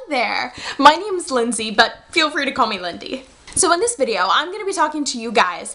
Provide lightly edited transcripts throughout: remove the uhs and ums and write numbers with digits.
there! My name is Lindsay, but feel free to call me Lindy. So in this video, I'm going to be talking to you guys,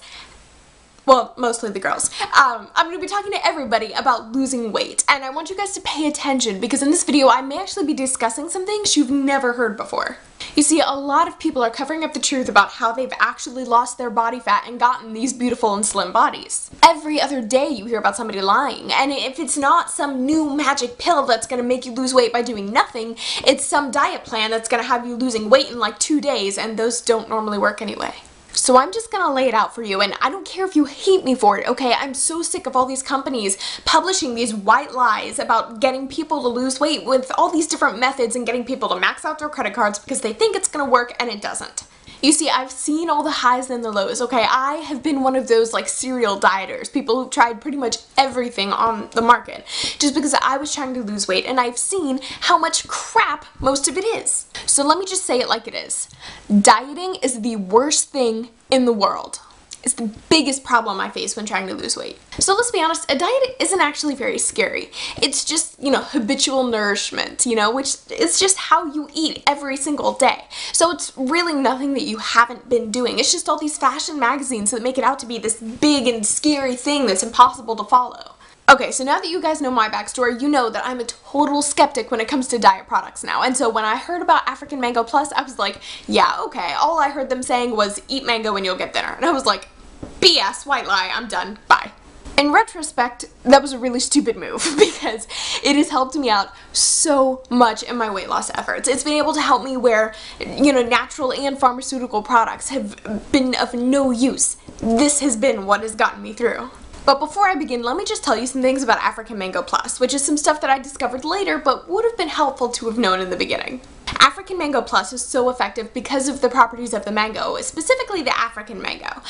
well, mostly the girls. I'm going to be talking to everybody about losing weight, and I want you guys to pay attention because in this video I may actually be discussing some things you've never heard before. You see, a lot of people are covering up the truth about how they've actually lost their body fat and gotten these beautiful and slim bodies. Every other day you hear about somebody lying, and if it's not some new magic pill that's going to make you lose weight by doing nothing, it's some diet plan that's going to have you losing weight in like 2 days, and those don't normally work anyway. So I'm just gonna lay it out for you, and I don't care if you hate me for it, okay? I'm so sick of all these companies publishing these white lies about getting people to lose weight with all these different methods and getting people to max out their credit cards because they think it's gonna work and it doesn't. You see, I've seen all the highs and the lows, okay? I have been one of those like serial dieters, people who've tried pretty much everything on the market just because I was trying to lose weight, and I've seen how much crap most of it is. So let me just say it like it is. Dieting is the worst thing in the world. It's the biggest problem I face when trying to lose weight. So let's be honest, a diet isn't actually very scary. It's just, habitual nourishment, which is just how you eat every single day. So it's really nothing that you haven't been doing. It's just all these fashion magazines that make it out to be this big and scary thing that's impossible to follow. Okay, so now that you guys know my backstory, you know that I'm a total skeptic when it comes to diet products now. And so when I heard about African Mango Plus, I was like, yeah, okay. All I heard them saying was, eat mango and you'll get thinner. And I was like, BS, white lie, I'm done, bye. In retrospect, that was a really stupid move because it has helped me out so much in my weight loss efforts. It's been able to help me where, natural and pharmaceutical products have been of no use. This has been what has gotten me through. But before I begin, let me just tell you some things about African Mango Plus, which is some stuff that I discovered later but would have been helpful to have known in the beginning. African Mango Plus is so effective because of the properties of the mango, specifically the African mango.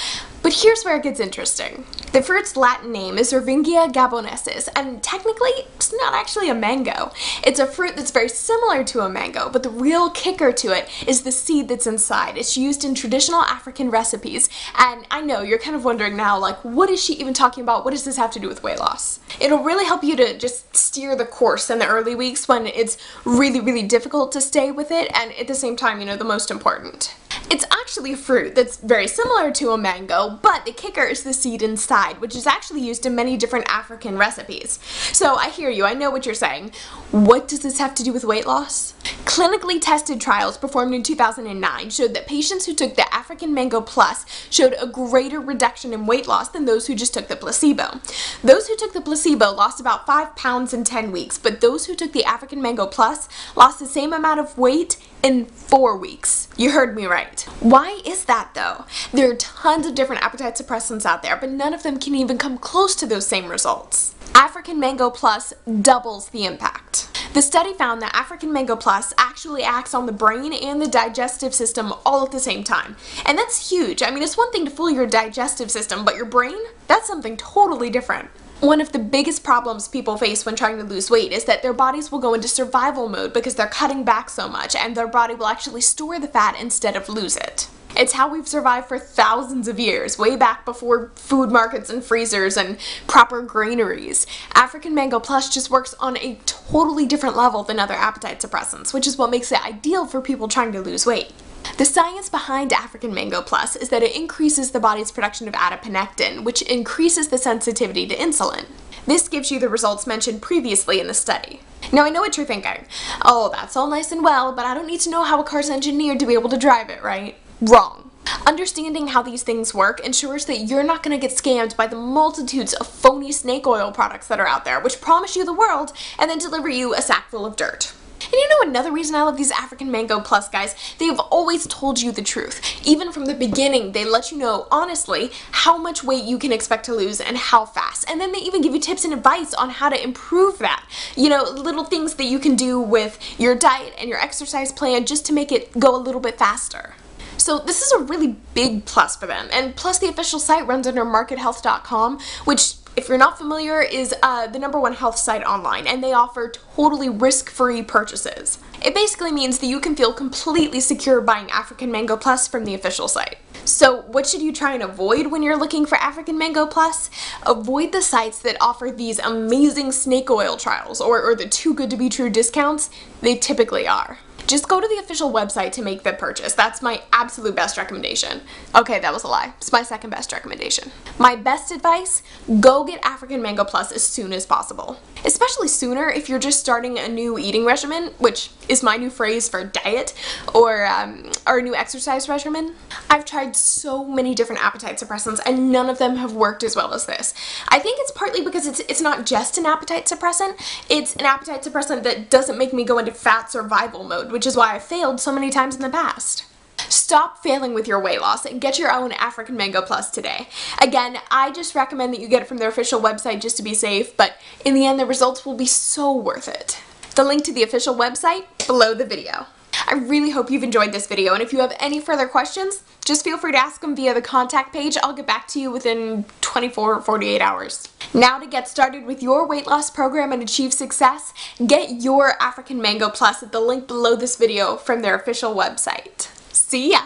But here's where it gets interesting. The fruit's Latin name is Irvingia gabonensis, and technically it's not actually a mango. It's a fruit that's very similar to a mango, but the real kicker to it is the seed that's inside. It's used in traditional African recipes, and I know you're kind of wondering now, like, what is she even talking about? What does this have to do with weight loss? It'll really help you to just steer the course in the early weeks when it's really, really difficult to stay with it, and at the same time, the most important. It's actually a fruit that's very similar to a mango, but the kicker is the seed inside, which is actually used in many different African recipes. So I hear you, I know what you're saying. What does this have to do with weight loss? Clinically tested trials performed in 2009 showed that patients who took the African Mango Plus showed a greater reduction in weight loss than those who just took the placebo. Those who took the placebo lost about 5 pounds in 10 weeks, but those who took the African Mango Plus lost the same amount of weight in 4 weeks. You heard me right. Why is that though? There are tons of different appetite suppressants out there, but none of them can even come close to those same results. African Mango Plus doubles the impact. The study found that African Mango Plus actually acts on the brain and the digestive system all at the same time. And that's huge. I mean, it's one thing to fool your digestive system, but your brain? That's something totally different. One of the biggest problems people face when trying to lose weight is that their bodies will go into survival mode because they're cutting back so much, and their body will actually store the fat instead of lose it. It's how we've survived for thousands of years, way back before food markets and freezers and proper granaries. African Mango Plus just works on a totally different level than other appetite suppressants, which is what makes it ideal for people trying to lose weight. The science behind African Mango Plus is that it increases the body's production of adiponectin, which increases the sensitivity to insulin. This gives you the results mentioned previously in the study. Now I know what you're thinking. Oh, that's all nice and well, but I don't need to know how a car's engineered to be able to drive it, right? Wrong. Understanding how these things work ensures that you're not going to get scammed by the multitudes of phony snake oil products that are out there, which promise you the world and then deliver you a sack full of dirt. And another reason I love these African Mango Plus guys? They've always told you the truth. Even from the beginning, they let you know, honestly, how much weight you can expect to lose and how fast. And then they even give you tips and advice on how to improve that. Little things that you can do with your diet and your exercise plan just to make it go a little bit faster. So this is a really big plus for them. And plus the official site runs under markethealth.com, which, if you're not familiar, is the #1 health site online, and they offer totally risk-free purchases. It basically means that you can feel completely secure buying African Mango Plus from the official site. So what should you try and avoid when you're looking for African Mango Plus? Avoid the sites that offer these amazing snake oil trials or the too good to be true discounts they typically are. just go to the official website to make the purchase. That's my absolute best recommendation. Okay, that was a lie. It's my second best recommendation. My best advice, go get African Mango Plus as soon as possible. Especially sooner if you're just starting a new eating regimen, which is my new phrase for diet, or a new exercise regimen. I've tried so many different appetite suppressants and none of them have worked as well as this. I think it's partly because it's not just an appetite suppressant, it's an appetite suppressant that doesn't make me go into fat survival mode, which is why I failed so many times in the past. Stop failing with your weight loss and get your own African Mango Plus today. Again, I just recommend that you get it from their official website just to be safe, but in the end the results will be so worth it. The link to the official website below the video. I really hope you've enjoyed this video, and if you have any further questions, just feel free to ask them via the contact page. I'll get back to you within 24 or 48 hours. Now to get started with your weight loss program and achieve success, get your African Mango Plus at the link below this video from their official website. See ya!